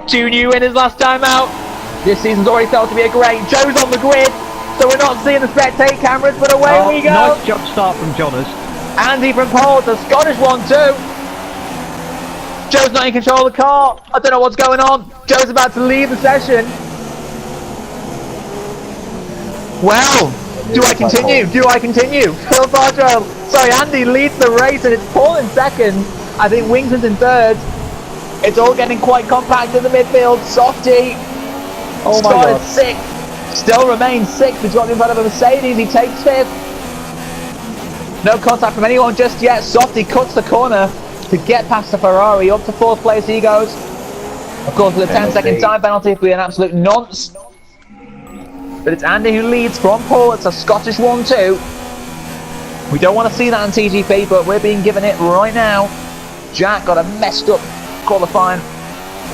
Junior in his last time out. This season's already felt to be a great. Joe's on the grid, so we're not seeing the spectate cameras, but away we go. Nice jump start from Jonas. Andy from pole, the Scottish one too. Joe's not in control of the car. I don't know what's going on. Joe's about to leave the session. Well, do I continue? Do I continue? Phil Fartrell. Sorry, Andy leads the race and it's Paul in second. I think Wingston's in third. It's all getting quite compact in the midfield. Softy. Oh my God. Sixth. Still remains sixth. He's got in front of a Mercedes. He takes fifth. No contact from anyone just yet. Softy cuts the corner to get past the Ferrari. Up to fourth place he goes. Of course, with a 10-second time penalty, it'll be an absolute nonce. But it's Andy who leads from pole. It's a Scottish 1-2. We don't want to see that on TGP, but we're being given it right now. Jack got a messed up qualifying.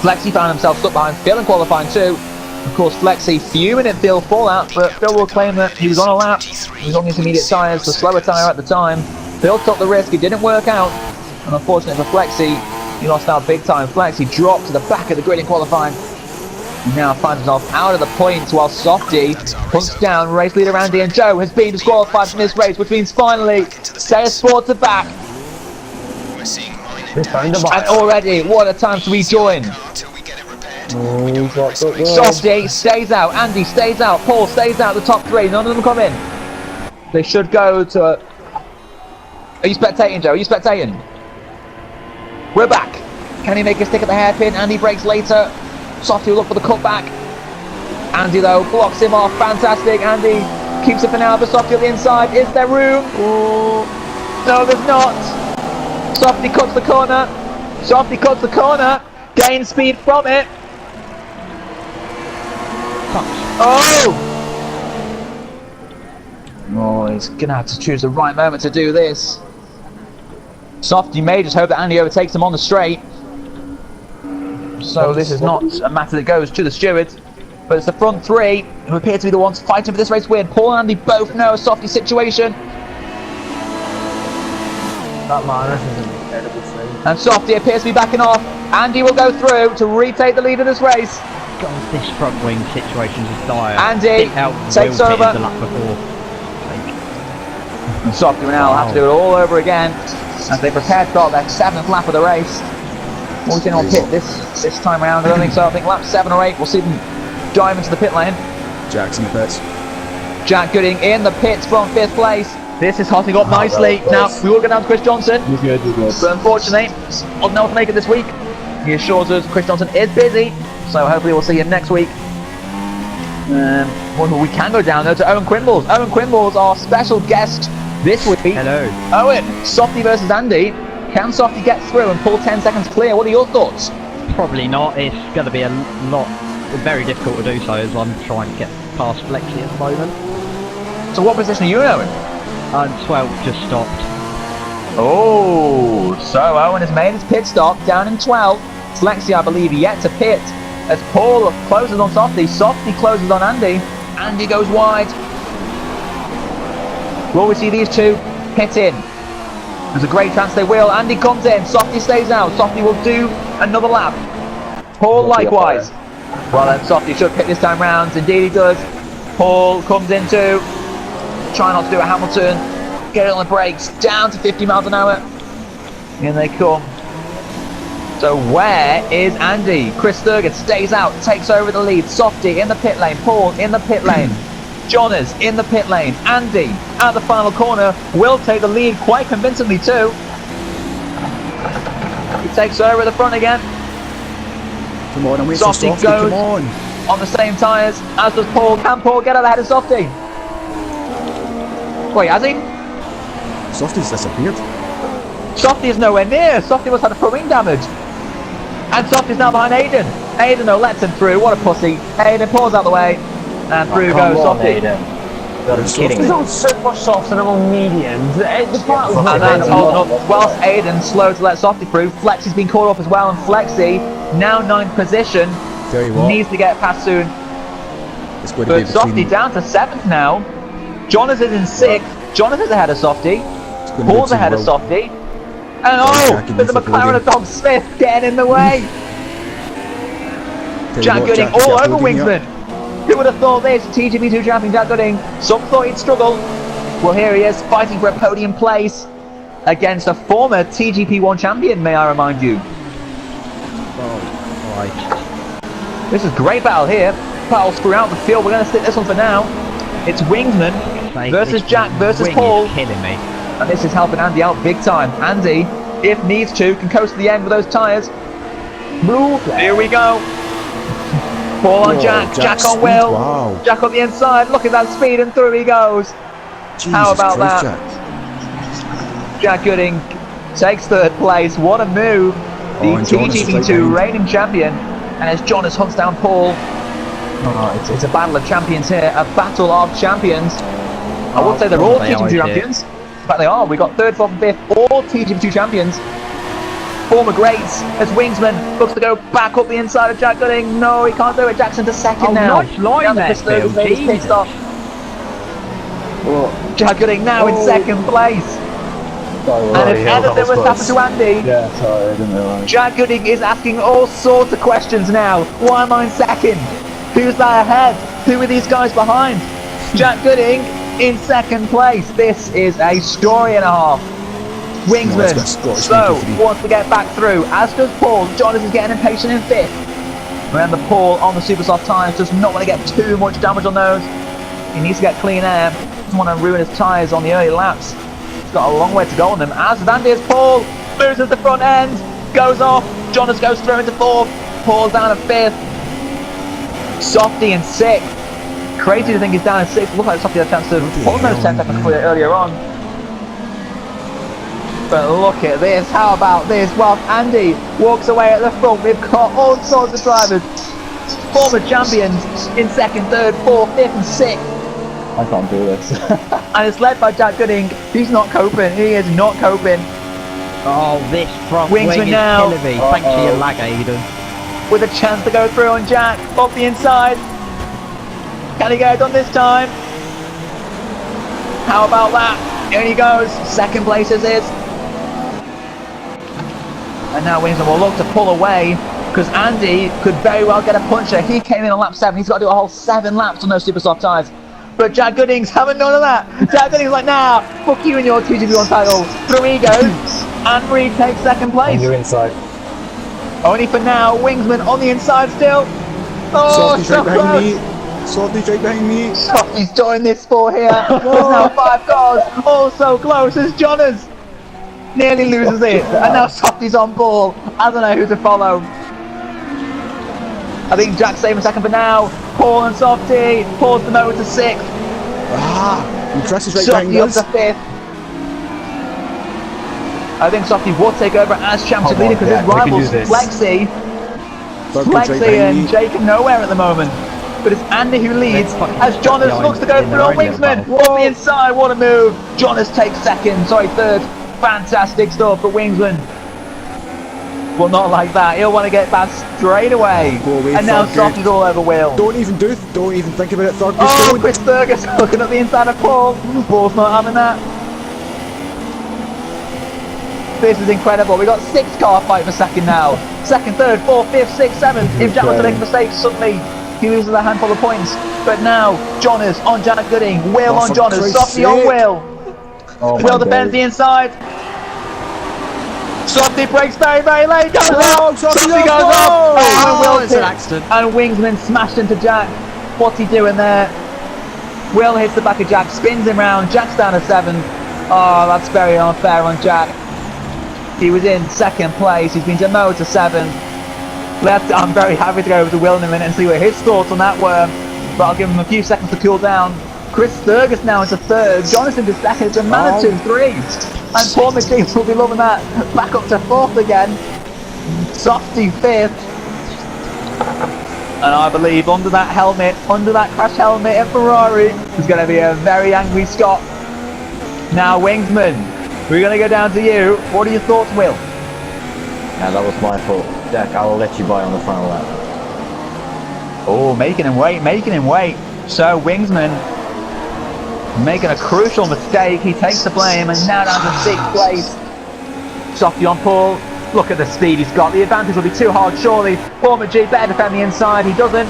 Flexi found himself stuck behind Phil in qualifying too. Of course, Flexi fuming at Phil fallout, but Phil will claim that he was on a lap. He was on intermediate tyres, the slower tyre at the time. Phil took the risk, it didn't work out. And unfortunately for Flexi, he lost out big time. Flexi dropped to the back of the grid in qualifying. He now finds himself out of the points while Softy punts down race leader Andy, and Joe has been disqualified from this race, which means finally Saya Sports are back. And already, what a time to rejoin. Softy stays out, Andy stays out, Paul stays out, the top three, none of them come in. They should go to... Are you spectating, Joe? Are you spectating? We're back. Can he make a stick at the hairpin? Andy breaks later. Softy will look for the cutback. Andy though blocks him off. Fantastic. Andy keeps it for now, but Softy on the inside. Is there room? Ooh. No, there's not. Softy cuts the corner. Softy cuts the corner. Gains speed from it. Oh! Oh, he's gonna have to choose the right moment to do this. Softy may just hope that Andy overtakes him on the straight. So this is not a matter that goes to the stewards, but it's the front three who appear to be the ones fighting for this race win. Paul and Andy both know a Softy situation. That Manor is an incredible thing. And Softy appears to be backing off. Andy will go through to retake the lead of this race. God, this front wing situation is dire. Andy takes over. The lap before. And Softy will now have to do it all over again as they prepare to start their 7th lap of the race. Will we see anyone pit this time around? I don't think so. I think lap 7 or 8 we'll see them dive into the pit lane. Jack's in the pits. Jack Gooding in the pits from 5th place. This is hotting up nicely. Now, we will go down to Chris Johnson. You're good. But unfortunately, wasn't able to make it this week. He assures us Chris Johnson is busy, so hopefully we'll see him next week. We can go down though to Owen Quimbles. Owen Quimbles, our special guest this week. Hello. Owen, Softy versus Andy. Can Softy get through and pull 10 seconds clear? What are your thoughts? Probably not. It's going to be very difficult to do so, as I'm trying to get past Flexi at the moment. So what position are you in, Owen? 12 just stopped. Oh, so Owen has made his pit stop down in 12. Flexi, I believe, yet to pit. As Paul closes on Softy, Softy closes on Andy. Andy goes wide. Will we see these two pit in? There's a great chance they will. Andy comes in, Softy stays out. Softy will do another lap. Paul likewise. Well then, Softy should pit this time round. Indeed he does. Paul comes in too. Try not to do a Hamilton. Get it on the brakes. Down to 50 miles an hour. In they come. So where is Andy? Chris Sturgis stays out, takes over the lead. Softy in the pit lane. Paul in the pit lane. Jonas in the pit lane. Andy at the final corner will take the lead quite convincingly too. He takes over at the front again. Come on, I'm waiting Softy for Softy, goes come on the same tyres, as does Paul. Can Paul get out ahead of Softy? Wait, has he? Softy's disappeared. Softy is nowhere near. Softy must have had a front wing damage. And Softy's now behind Aiden. Aiden though lets him through. What a pussy. Aiden pulls out the way. And through goes Softy. You're kidding me. He's on super soft and I'm on mediums. And that's holding up. Whilst Aiden's slow to let Softy through, Flexi's been caught up as well. And Flexi, now 9th position, needs to get past soon. It's going but Softy down to 7th now. Jonas is in 6th. Jonas is ahead of Softy. Paul's ahead of Softy. And there's a McLaren of Tom Smith getting in the way. Jack Gooding Jack, all Jack over Gooding, Wingsman. Who would have thought this? TGP2 champion Jack Gooding. Some thought he'd struggle. Well, here he is, fighting for a podium place against a former TGP1 champion, may I remind you. Oh, right. This is a great battle here. Battles throughout the field. We're going to stick this one for now. It's Wingsman versus Jack versus Paul. Killing me. And this is helping Andy out big time. Andy, if needs to, can coast to the end with those tyres. Blue. Here we go. Paul on Jack. Jack on Will. Wow. Jack on the inside. Look at that speed, and through he goes. Jesus How about Christ, that? Jack Gooding takes third place. What a move. The TGP2 reigning champion. And as Jonas hunts down Paul. Oh, it's a battle of champions here. A battle of champions. I would say they're all TGP2 champions. In fact, they are. We got 3rd, 4th, and 5th. All TGP2 champions. Former greats as Wingsman looks to go back up the inside of Jack Gooding. No, he can't do it. Jackson to second now. Nice line there, Phil. Pissed off. Jack Gooding now in 2nd place. And if anything was happened to Andy, sorry, I didn't realise. Jack Gooding is asking all sorts of questions now. Why am I in 2nd? Who's that ahead? Who are these guys behind? Jack Gooding in 2nd place. This is a story and a half. Wingsman slow, wants to get back through, as does Paul. Jonas is getting impatient in 5th. Remember, Paul on the super soft tyres does not want to get too much damage on those. He needs to get clean air. Doesn't want to ruin his tyres on the early laps. He's got a long way to go on them. As does Andy, as Paul loses the front end, goes off. Jonas goes through into 4th. Paul's down to 5th. Softy in 6th. Crazy to think he's down in 6th. Looked like Softy had a chance to almost 10 seconds earlier on. But look at this, how about this? Whilst Andy walks away at the front, we've got all sorts of drivers. Former champions in 2nd, 3rd, 4th, 5th and 6th. I can't do this. And it's led by Jack Gooding. He's not coping, he is not coping. Oh, this front wing is now. killing me. Thanks for your lag, Aiden. With a chance to go through on Jack, off the inside. Can he get it done this time? How about that? Here he goes, 2nd place is his. And now Wingsman will look to pull away, because Andy could very well get a puncher. He came in on lap 7. He's got to do a whole 7 laps on those super soft tyres. But Jack Gooding's having none of that. Jack Gooding's like, nah, fuck you and your TGP1 title. Through he goes, and retakes 2nd place. On your inside. Only for now, Wingsman on the inside still. Oh, Softy's so right behind close. me. Softy's right behind me. Softy's joined this for here. There's now 5 cars. All so close as Jonas nearly loses it. And now Softy's on ball. I don't know who to follow. I think Jack's saving 2nd for now. Paul and Softy. Paul's the motor to 6th. And Chris is right Softy behind up us. to 5th. I think Softy will take over as championship leader because his rivals Flexi and Jake are nowhere at the moment. But it's Andy who leads as Jonas looks to go through on Wingsman. Up the inside, what a move. Jonas takes 3rd. Fantastic stuff for Wingsman. Well, not like that. He'll want to get back straight away. And now Softy's all over Will. Don't even think about it. Third Oh, Chris Fergus looking at the inside of Paul. Paul's not having that. This is incredible. We've got 6 car fight for 2nd now. 2nd, 3rd, 4th, 5th, 6th, 7th. If Jack was to make a mistake, suddenly he loses a handful of points. But now, Jonas on Jack Gooding. Will on Jonas. Softy on Will. Will defends the inside. Softy breaks very, very late. Goes out. Softy goes up. And Will it's an accident. And Wingsman smashed into Jack. What's he doing there? Will hits the back of Jack, spins him round. Jack's down to 7th. Oh, that's very unfair on Jack. He was in 2nd place. He's been demoted to 7th. I'm very happy to go over to Will in a minute and see what his thoughts on that were. But I'll give him a few seconds to cool down. Chris Fergus now into 3rd. Jonathan to 2nd. It's a Manitou 3. And Paul McGee will be loving that. Back up to 4th again. Softy 5th. And I believe under that helmet, under that crash helmet in Ferrari, is going to be a very angry Scott. Now Wingsman, we're going to go down to you. What are your thoughts, Will? Yeah, that was my fault. Jack, I will let you by on the final lap. Oh, making him wait, making him wait. So Wingsman making a crucial mistake. He takes the blame and now down to 6th place. Softy on Paul. Look at the speed he's got. The advantage will be too hard, surely. Paul McGee better defend the inside. He doesn't.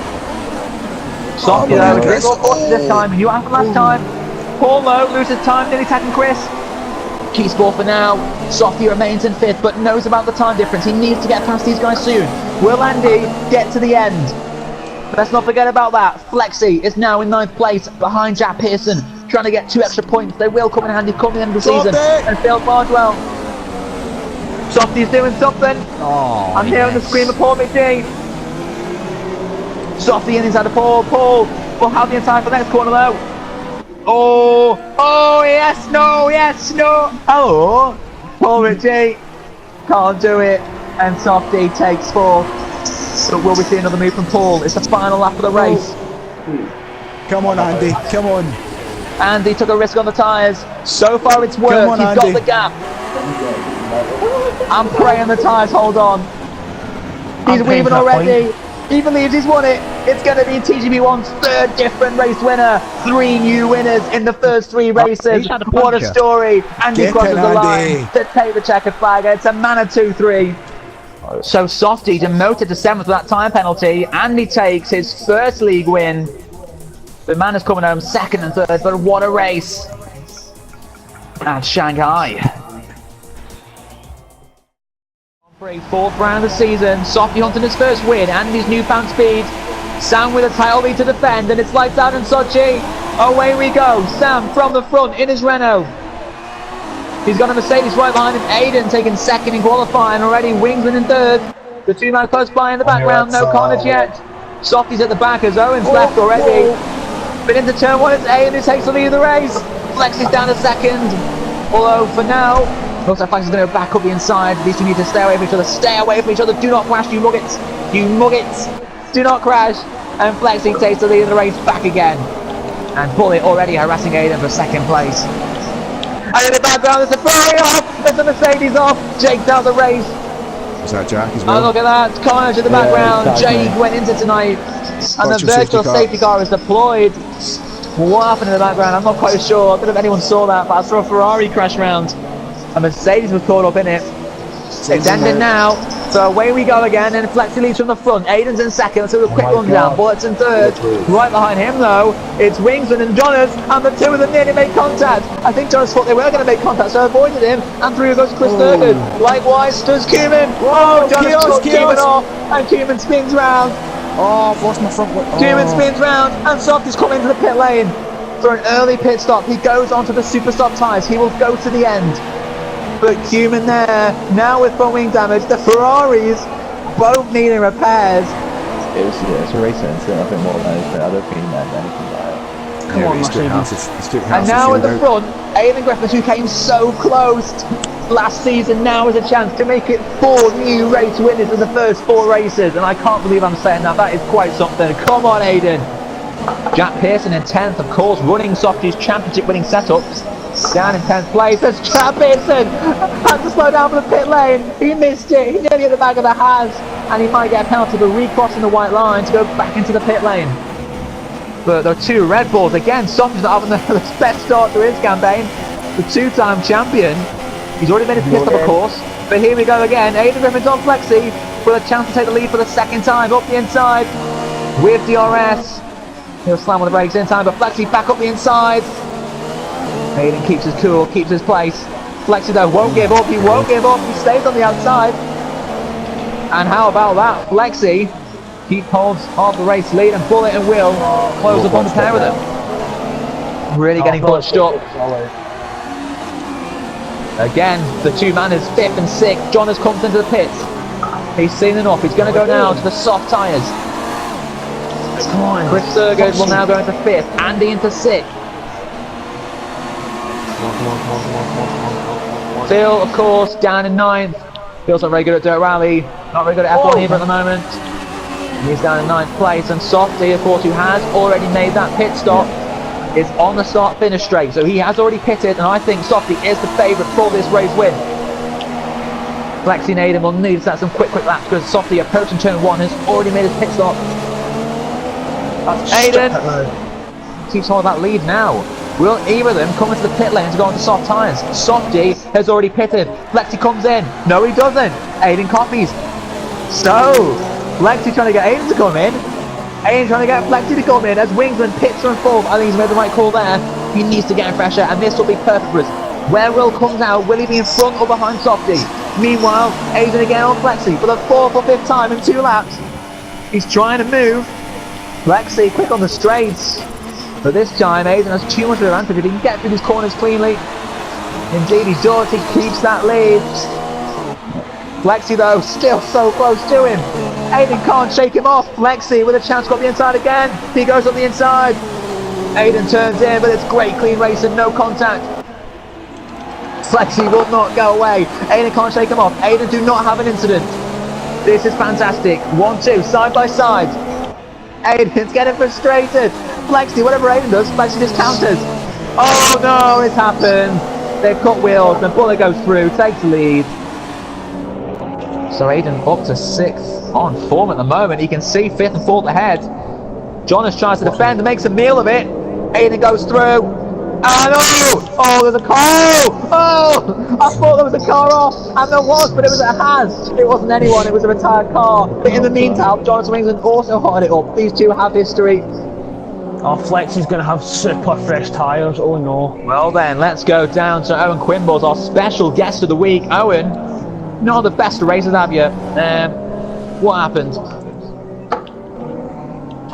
Softy though, this time. You have last time. Paul Lowe loses time, nearly tackling Chris. Key score for now. Softy remains in 5th, but knows about the time difference. He needs to get past these guys soon. Will Andy get to the end? Let's not forget about that. Flexi is now in 9th place behind Jack Pearson, trying to get 2 extra points. They will come in handy come the end of the season. And Phil Bardwell. Softy's doing something. Oh, I'm hearing the scream of Paul McGee. Softy in inside of Paul. Paul will have the inside for the next corner though. Oh, yes, no, hello. Paul McGee can't do it. And Softy takes 4th. So will we see another move from Paul? It's the final lap of the race. Come on, Andy, come on. Andy took a risk on the tyres. So far it's worked. On, He's Andy. got the gap. I'm praying the tyres hold on. He's weaving already. He believes he's won it. It's going to be TGP1's 3rd different race winner. 3 new winners in the first 3 races. What a story. Andy crosses the line to take the checkered flag. It's a man of 2-3. So Softy demoted to 7th with that time penalty. Andy takes his 1st league win. The man is coming home 2nd and 3rd, but what a race at Shanghai. 4th round of the season, Softy hunting his 1st win and his newfound speed. Sam with a title lead to defend, and it's lights out in Sochi. Away we go. Sam from the front in his Renault. He's got a Mercedes right behind him. Aiden taking 2nd in qualifying already. Wingsman in 3rd. The 2 man close by in the background. No carnage yet. Softy's at the back as Owen's left already. But into turn 1, it's Aiden who takes the lead of the race. Flex is down to 2nd. Although for now, looks like Flex is going to back up the inside. These two need to stay away from each other. Stay away from each other. Do not crash, you muggets. You muggets. Do not crash. And Flexi takes the lead of the race back again. And Bullet already harassing Aiden for 2nd place. And in the background, there's a Ferrari off. There's a Mercedes off. Jake's out the race. Is that Jack as well? Oh, look at that. Carnage in the background. Jake went into tonight. And the virtual safety car is deployed. What happened in the background? I'm not quite sure. I don't know if anyone saw that, but I saw a Ferrari crash round. A Mercedes was caught up in it. It's ending now. So away we go again, and Flexi leads from the front. Aiden's in 2nd. Let's do a quick rundown. Bullet's in 3rd. Right behind him, though, it's Wingsman and Jonas, and the 2 of them nearly made contact. I think Jonas thought they were going to make contact, so avoided him, and through goes Chris Thurgood. Likewise does Cumin. Oh, Jonas cut Cumin off, and Cumin spins round. Oh, I've lost my front wheel. Cumin spins round, and Softy's coming into the pit lane for an early pit stop. He goes onto the super stop tyres. He will go to the end. But Cumin there, now with front wing damage. The Ferraris both needing repairs. It's a racing incident, I think more than anything. I don't think he meant anything by it. Come on, Mercedes. And now at the front, Aidan Griffiths, who came so close last season, now has a chance to make it 4 new race winners in the first 4 races. And I can't believe I'm saying that. That is quite something. Come on, Aidan. Jack Pearson in 10th, of course, running Softy's championship winning setups. Down in 10th place, there's Jack Pearson. Had to slow down for the pit lane. He missed it. He nearly hit the back of the Haas. And he might get a penalty for recrossing the white line to go back into the pit lane. But there are 2 Red Bulls. Again, Softy's not having the best start to his campaign. The 2-time champion. He's already made his pit stop, of course. But here we go again. Aidan Griffin's on Flexi with a chance to take the lead for the 2nd time. Up the inside with DRS. He'll slam on the brakes in time, but Flexi back up the inside. Aiden keeps his cool, keeps his place. Flexi though won't give up, he won't give up, he stays on the outside. And how about that? Flexi, he holds half the race lead, and Bullet and Will close up on the pair with him. Really getting bunched up. Again, the 2-man is 5th and 6th. John has come into the pits. He's seen enough, he's going to go now to the soft tyres. Come on. Chris Thurgood will now go into 5th, Andy into 6th. Phil, of course, down in 9th. Phil's not very good at dirt rally, not very good at F1 either at the moment. He's down in 9th place, and Softy, of course, who has already made that pit stop, is on the start-finish straight. So he has already pitted, and I think Softy is the favourite for this race win. Flexi and Aiden will need to start some quick laps, because Softy, approaching turn 1, has already made his pit stop. That's Aiden. Keeps holding that lead now. Will either of them come into the pit lane to go onto soft tyres? Softy has already pitted. Flexi comes in. No, he doesn't. Aiden copies. So, Flexi trying to get Aiden to come in. Aiden trying to get Flexi to come in as Wingsman pits from fourth. I think he's made the right call there. He needs to get in pressure, and this will be perfect for us. Where Will comes out, will he be in front or behind Softy? Meanwhile, Aiden again on Flexi for the 4th or 5th time in 2 laps. He's trying to move. Flexi quick on the straights. But this time, Aiden has too much of an advantage if he can get through these corners cleanly. Indeed, he does. He keeps that lead. Flexi, though, still so close to him. Aiden can't shake him off. Flexi with a chance to go up the inside again. He goes up the inside. Aiden turns in, but it's great clean racing, no contact. Flexi will not go away. Aiden can't shake him off. Aiden do not have an incident. This is fantastic. 1-2, side by side. Aiden's getting frustrated. Flexi, whatever Aiden does, Flexi just counters. Oh no, it's happened. They've cut wheels, the bullet goes through, takes the lead. So Aiden up to 6th on form at the moment. He can see 5th and 4th ahead. Jonas tries to defend and makes a meal of it. Aiden goes through. Oh, there's a car! Oh! I thought there was a car off, and there was, but it was a Has. It wasn't anyone, it was a retired car. But in the meantime, Jonas Wingsman also hotted it up. These two have history. Oh, Flexi's going to have super fresh tyres, oh no. Well then, let's go down to Owen Quimbles, our special guest of the week. Owen, not the best racers, have you? What happened?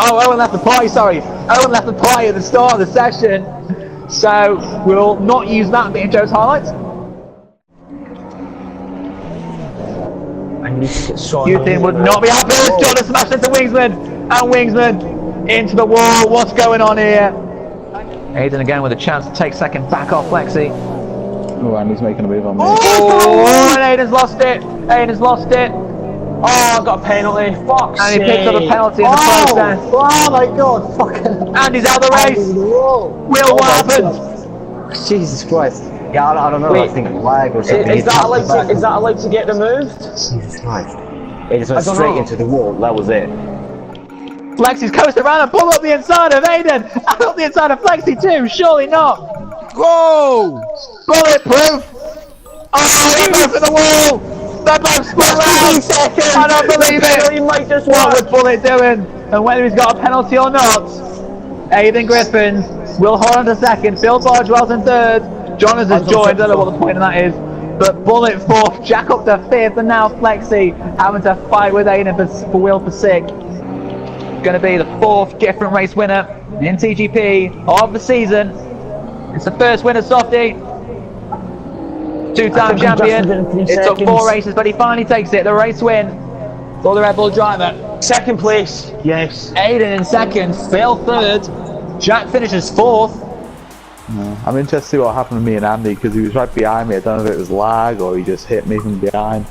Oh, Owen left the party, sorry. Owen left the party at the start of the session. So, we'll not use that bit in Joe's highlights. I need to get sorted. You think would not be happy with Jonas smashed into Wingsman. And Wingsman into the wall. What's going on here? Aiden again with a chance to take second back off Flexi. Oh, Andy's making a move on me. Oh, and Aiden's lost it. Aiden's lost it. Oh, I've got a penalty. Fuck's And he picks up a sake. penalty in the process. Oh my god, fucking. And he's out of the race. Will, what happened? Jesus Christ. Yeah, I don't know, Wait, I think lag or something. Is that allowed to get removed? Jesus Christ. It just went I don't straight know. into the wall, that was it. Flexi's coasting around and pull up the inside of Aiden. And up the inside of Flexi too. Surely not. Go! Bulletproof. Oh, he goes for the wall. They're both split round. I don't believe it. He might just What work. was Bullet doing? And whether he's got a penalty or not, Aiden Griffin will hold on to second. Phil Bargewell's in third. Jonas has joined. I don't know what the point of that is. But Bullet fourth, Jack up to 5th, and now Flexi having to fight with Aiden for Will for 6th. Going to be the 4th different race winner in TGP of the season. It's the first winner, Softy. 2-time champion. It took 4 races, but he finally takes it. The race win for the Red Bull driver. Second place, yes. Aiden in 2nd, Phil 3rd, Jack finishes 4th. I'm interested to see what happened to me and Andy because he was right behind me. I don't know if it was lag or he just hit me from behind.